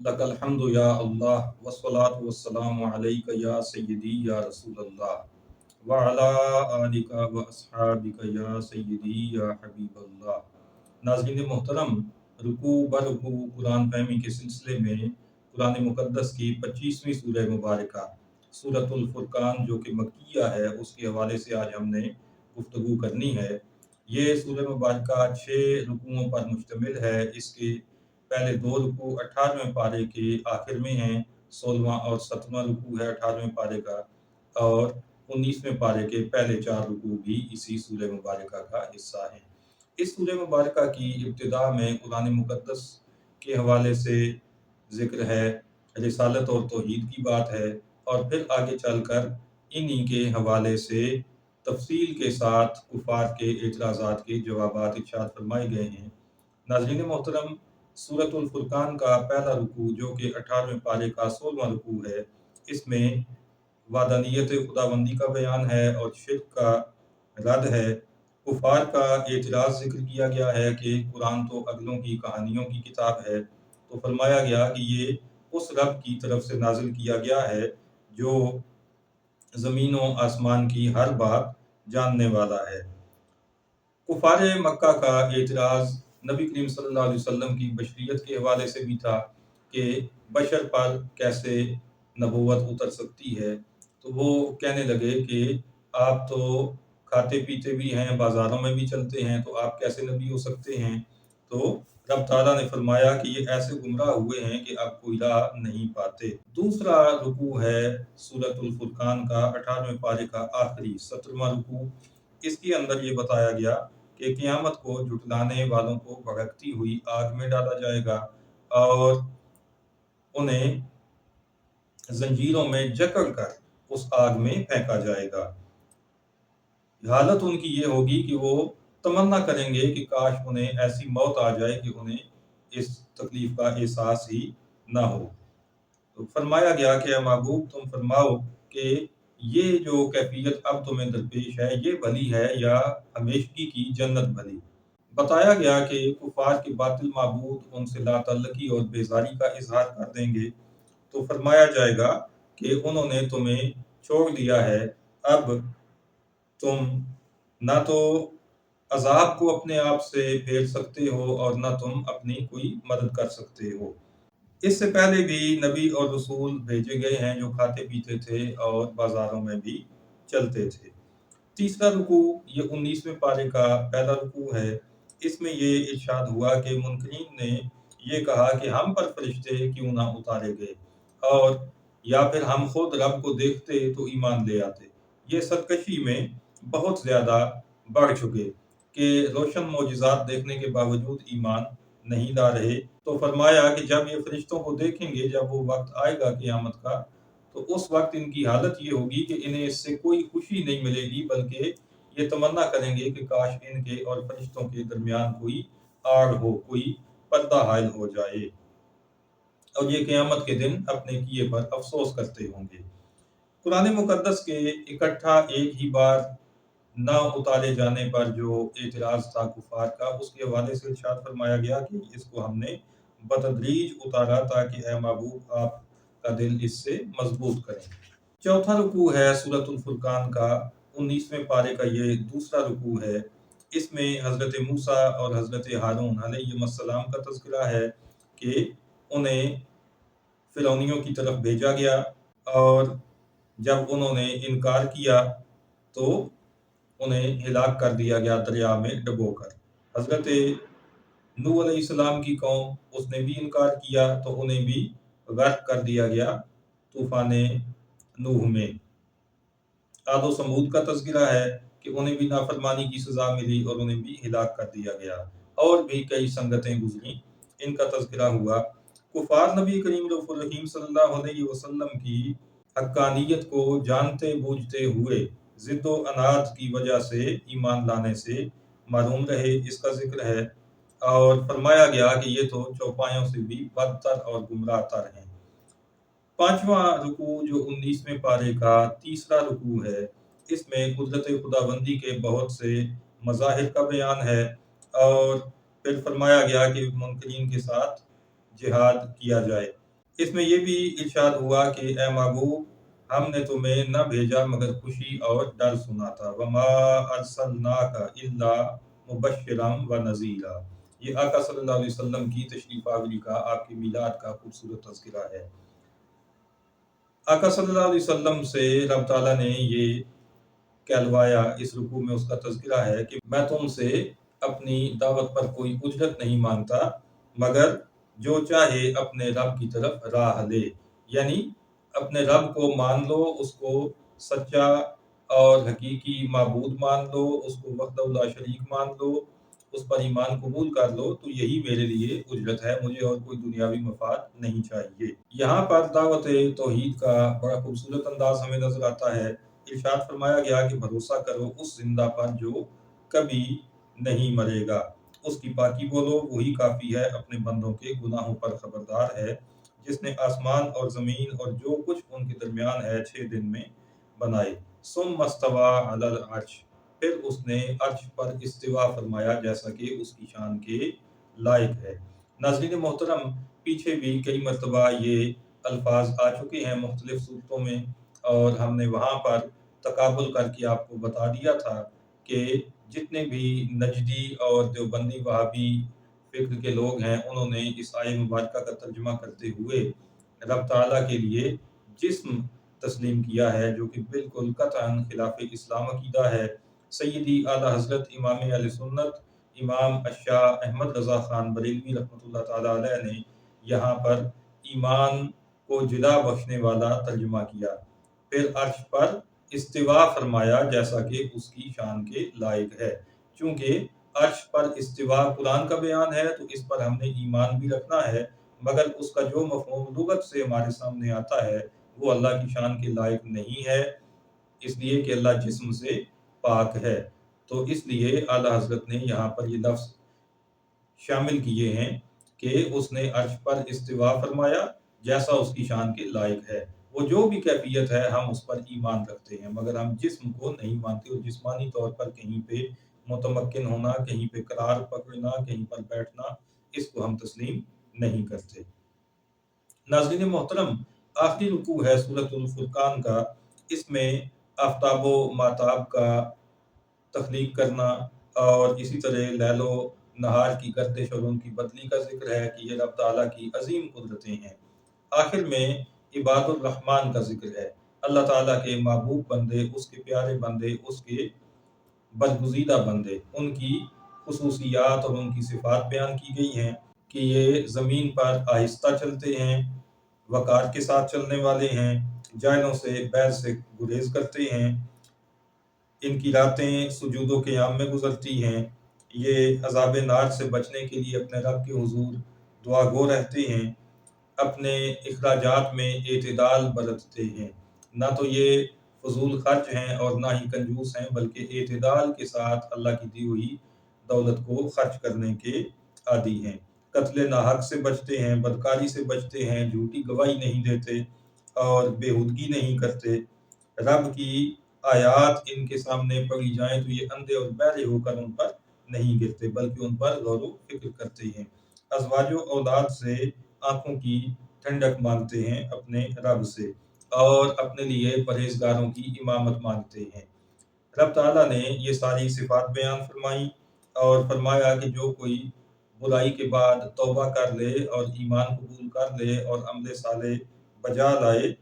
लकल हम्दु या अल्लाह वस्सलातु वस्सलामु अलैका या सय्यदी या रसूल अल्लाह व अला आलिका व अस्हाबिका या सय्यदी या हबीब अल्लाह। नाज़रीन मोहतरम, रुकू ब रुकू कुरान फ़हमी के सिलसिले में कुरान मुक़द्दस की 25वीं सूरह मुबारका सूरतुल फ़ुरक़ान जो कि मक्किया है, उसके हवाले से आज हमने गुफ्तगू करनी है। ये सूरह मुबारका 6 रुकुओं पर मुश्तमिल है। इसके पहले 2 रुकू 18वें पारे के आखिर में हैं, 16वां और 17वां रुकू है 18वें पारे का, और 19वें पारे के पहले 4 रुकू भी इसी सूरह मुबारका का हिस्सा हैं। इस सूरह मुबारका की इब्तिदा में कुरान मुक़द्दस के हवाले से ज़िक्र है, रिसालत और तौहीद की बात है, और फिर आगे चलकर इन्हीं के हवाले से तफ़सील के साथ कुफ़ार के एतराज़ात के जवाबात इरशाद फरमाए गए हैं। नाज़रीन मोहतरम, सूरतुल फ़ुरक़ान का पहला रुकू जो कि 18वें पारे का 16वां रुकू है, इसमें वादानियत खुदाबंदी का बयान है और शिर्क का रद्द है। कुफ़ार का एतराज़ ज़िक्र किया गया है कि कुरान तो अगलों की कहानियों की किताब है, तो फरमाया गया कि ये उस रब की तरफ से नाज़िल किया गया है जो ज़मीन व आसमान की हर बात जानने वाला है। कुफ़ार मक्का का एतराज़ नबी करीम सल्लल्लाहु अलैहि वसल्लम की बशरियत के हवाले से भी था कि बशर पर कैसे नबूवत उतर सकती है। तो वो कहने लगे कि आप तो खाते पीते भी हैं, बाज़ारों में भी चलते हैं, तो आप कैसे नबी हो सकते हैं? तो रब ताला ने फरमाया कि ये ऐसे गुमराह हुए हैं कि अब कोई राह नहीं पाते। दूसरा रुकू है सूरतुल फ़ुरक़ान का 18वें पारे का आखिरी 17वां रुकू। इसके अंदर ये बताया गया कि क़यामत को झुटलाने वालों को भड़कती हुई आग में डाला जाएगा और उन्हें ज़ंजीरों में जकड़ कर उस आग में फेंका जाएगा। हालत उनकी ये होगी कि वो तमन्ना करेंगे कि काश उन्हें ऐसी मौत आ जाए कि उन्हें इस तकलीफ़ का एहसास ही ना हो। तो फरमाया गया कि महबूब तुम फरमाओ कि ये जो कैफियत अब तुम्हें दरपेश है, ये भली है या हमेशगी की जन्नत भली? बताया गया कि कुफ़ार के बातिल माबूद उनसे लातल्लकी और बेज़ारी का इज़हार कर देंगे, तो फरमाया जाएगा कि उन्होंने तुम्हें छोड़ दिया है, अब तुम ना तो अज़ाब को अपने आप से फेर सकते हो और ना तुम अपनी कोई मदद कर सकते हो। इससे पहले भी नबी और रसूल भेजे गए हैं जो खाते पीते थे और बाज़ारों में भी चलते थे। तीसरा रुकू ये 19वें पारे का पहला रुकू है। इसमें ये इरशाद हुआ कि मुनकरीन ने ये कहा कि हम पर फरिश्ते क्यों ना उतारे गए, और या फिर हम खुद रब को देखते तो ईमान ले आते। ये सरकशी में बहुत ज़्यादा बढ़ चुके कि रोशन मोजिज़ात देखने के बावजूद ईमान नहीं ला रहे। तो फरमाया कि जब ये फरिश्तों को देखेंगे, जब वो वक्त आएगा क़यामत का, तो उस वक्त इनकी हालत ये होगी कि इन्हें इससे कोई खुशी नहीं मिलेगी, बल्कि ये तमन्ना करेंगे कि काश इनके और फरिश्तों के दरमियान कोई आड़ हो, कोई पर्दा हायल हो जाए, और ये क़यामत के दिन अपने किए पर अफसोस करते होंगे। कुरान मुक़द्दस के इकट्ठा एक ही बार ना उतारे जाने पर जो एतराज़ था कुफ़ार का, उसके हवाले से इरशाद फरमाया गया कि इसको हमने बतदरीज उतारा ताकि ए महबूब आपका दिल इससे मज़बूत करें। चौथा रुकू है सूरतुल फ़ुरक़ान का 19वें पारे का ये दूसरा रुकू है। इसमें हज़रत मूसा और हज़रत हारून अलैहिस्सलाम का तज़किरा है कि उन्हें फ़िरौनियों की तरफ भेजा गया, और जब उन्होंने इनकार किया तो उन्हें हिलाक कर दिया गया दरिया में डुबोकर। हज़रत नूह अलैहिस्सलाम की कौम, उसने भी इनकार किया तो उन्हें भी गर्क कर दिया गया तूफ़ान नूह में। आद व समूद का तज़किरा है कि उन्हें भी नाफरमानी की सज़ा मिली और उन्हें भी हिलाक कर दिया गया, और भी कई संगतें गुज़री, इनका तज़किरा हुआ। कुफ़ार नबी करीम रऊफ़ुर रहीम सल्लल्लाहु अलैहि वसल्लम की हक्कानियत को जानते बूझते हुए ज़िद्द व अनाद की वजह से ईमान लाने से महरूम रहे, इसका ज़िक्र है। और फरमाया गया कि ये तो चौपायों से भी बदतर और गुमराह तर हैं। पाँचवां रुकू जो 19वें पारे का तीसरा रुकू है, इसमें कुदरत खुदाबंदी के बहुत से मज़ाहिर का बयान है, और फिर फरमाया गया कि मुनकरीन के साथ जिहाद किया जाए। اس میں یہ بھی ارشاد ہوا کہ اے محبوب، ہم نے تمہیں نہ بھیجا مگر خوشی اور ڈر سناتا، وما ارسلناک الا مبشرا و نذیرا۔ یہ آقا صلی اللہ علیہ وسلم کی تشریف آوری کا، آپ کی میلاد کا خوبصورت تذکرہ ہے۔ آقا صلی اللہ علیہ وسلم سے رب تعالیٰ نے یہ کہلوایا، اس رکوع میں اس کا تذکرہ ہے کہ میں تم سے اپنی دعوت پر کوئی اجرت نہیں مانگتا، مگر جو چاہے اپنے رب کی طرف راہ لے، یعنی اپنے رب کو مان لو، اس کو سچا اور حقیقی معبود مان لو، اس کو وحدہ لا شریک مان لو، اس پر ایمان قبول کر لو، تو یہی میرے لیے اجرت ہے، مجھے اور کوئی دنیاوی مفاد نہیں چاہیے۔ یہاں پر دعوت توحید کا بڑا خوبصورت انداز ہمیں نظر آتا ہے۔ ارشاد فرمایا گیا کہ بھروسہ کرو اس زندہ پر جو کبھی نہیں مرے گا، اس کی پاکی بولو، وہی کافی ہے، اپنے بندوں کے گناہوں پر خبردار ہے، جس نے آسمان اور زمین اور جو کچھ ان کے درمیان ہے 6 دن میں بنائے۔ ثم استوى علی العرش، پھر اس نے عرش پر استوا فرمایا جیسا کہ اس کی شان کے لائق ہے۔ ناظرین محترم، پیچھے بھی کئی مرتبہ یہ الفاظ آ چکے ہیں مختلف صورتوں میں، اور ہم نے وہاں پر تقابل کر کے آپ کو بتا دیا تھا کہ جتنے بھی نجدی اور دیوبندی وہابی فکر کے لوگ ہیں، انہوں نے اس آیہ مبارکہ کا ترجمہ کرتے ہوئے رب تعالیٰ کے لیے جسم تسلیم کیا ہے، جو کہ بالکل قطعاً خلاف اسلام عقیدہ ہے۔ سیدی اعلیٰ حضرت امام اہل سنت امام الشاہ احمد رضا خان بریلوی رحمۃ اللہ تعالیٰ علیہ نے یہاں پر ایمان کو جلا بخشنے والا ترجمہ کیا، پھر عرش پر استوا فرمایا جیسا کہ اس کی شان کے لائق ہے۔ چونکہ عرش پر استوا قرآن کا بیان ہے تو اس پر ہم نے ایمان بھی رکھنا ہے، مگر اس کا جو مفہوم لغت سے ہمارے سامنے آتا ہے وہ اللہ کی شان کے لائق نہیں ہے، اس لیے کہ اللہ جسم سے پاک ہے۔ تو اس لیے اعلیٰ حضرت نے یہاں پر یہ لفظ شامل کیے ہیں کہ اس نے عرش پر استوا فرمایا جیسا اس کی شان کے لائق ہے۔ وہ جو بھی کیفیت ہے ہم اس پر ایمان رکھتے ہیں، مگر ہم جسم کو نہیں مانتے، اور جسمانی طور پر کہیں پہ متمکن ہونا، کہیں پہ قرار پکڑنا، کہیں پر بیٹھنا، اس کو ہم تسلیم نہیں کرتے۔ ناظرین محترم، آخری رکوع ہے سورۃ الفرقان کا، اس میں آفتاب و ماتاب کا تخلیق کرنا اور اسی طرح لیل و نہار کی گردش اور ان کی بدلی کا ذکر ہے کہ یہ رب تعالیٰ کی عظیم قدرتیں ہیں۔ آخر میں عباد الرحمن کا ذکر ہے، اللہ تعالیٰ کے محبوب بندے، اس کے پیارے بندے، اس کے برگزیدہ بندے، ان کی خصوصیات اور ان کی صفات بیان کی گئی ہیں کہ یہ زمین پر آہستہ چلتے ہیں، وقار کے ساتھ چلنے والے ہیں، جائلوں سے بیر سے گریز کرتے ہیں، ان کی راتیں سجود و قیام میں گزرتی ہیں، یہ عذاب نار سے بچنے کے لیے اپنے رب کے حضور دعا گو رہتے ہیں، اپنے اخراجات میں اعتدال برتتے ہیں، نہ تو یہ فضول خرچ ہیں اور نہ ہی کنجوس ہیں، بلکہ اعتدال کے ساتھ اللہ کی دی ہوئی دولت کو خرچ کرنے کے عادی ہیں، قتل ناحق سے بچتے ہیں، بدکاری سے بچتے ہیں، جھوٹی گواہی نہیں دیتے اور بےہودگی نہیں کرتے، رب کی آیات ان کے سامنے پڑھی جائیں تو یہ اندھے اور بہرے ہو کر ان پر نہیں گرتے، بلکہ ان پر غور و فکر کرتے ہیں، ازواج و اولاد سے آنکھوں کی ٹھنڈک مانگتے ہیں اپنے رب سے، اور اپنے لیے پرہیزگاروں کی امامت مانگتے ہیں۔ رب تعالیٰ نے یہ ساری صفات بیان فرمائی اور فرمایا کہ جو کوئی برائی کے بعد توبہ کر لے اور ایمان قبول کر لے اور عمل صالح بجا لائے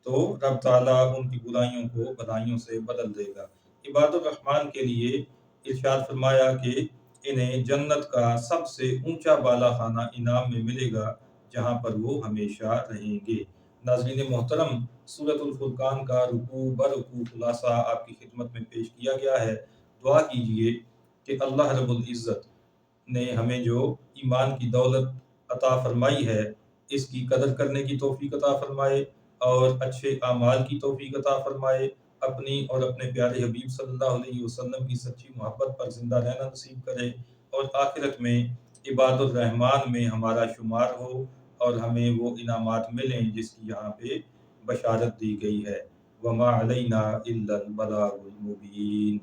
تو رب تعالیٰ ان کی برائیوں کو بھلائیوں سے بدل دے گا۔ عباد الرحمن کے لیے ارشاد فرمایا کہ انہیں جنت کا سب سے اونچا بالا خانہ انعام میں ملے گا، جہاں پر وہ ہمیشہ رہیں گے۔ ناظرین محترم، سورۃ الفرقان کا رکوع برکوع خلاصہ آپ کی خدمت میں پیش کیا گیا ہے۔ دعا کیجئے کہ اللہ رب العزت نے ہمیں جو ایمان کی دولت عطا فرمائی ہے، اس کی قدر کرنے کی توفیق عطا فرمائے اور اچھے اعمال کی توفیق عطا فرمائے، اپنی اور اپنے پیارے حبیب صلی اللہ علیہ وسلم کی سچی محبت پر زندہ رہنا نصیب کرے، اور آخرت میں عباد الرحمن میں ہمارا شمار ہو اور ہمیں وہ انعامات ملیں جس کی یہاں پہ بشارت دی گئی ہے۔ وما علینا الا البلاغ المبین۔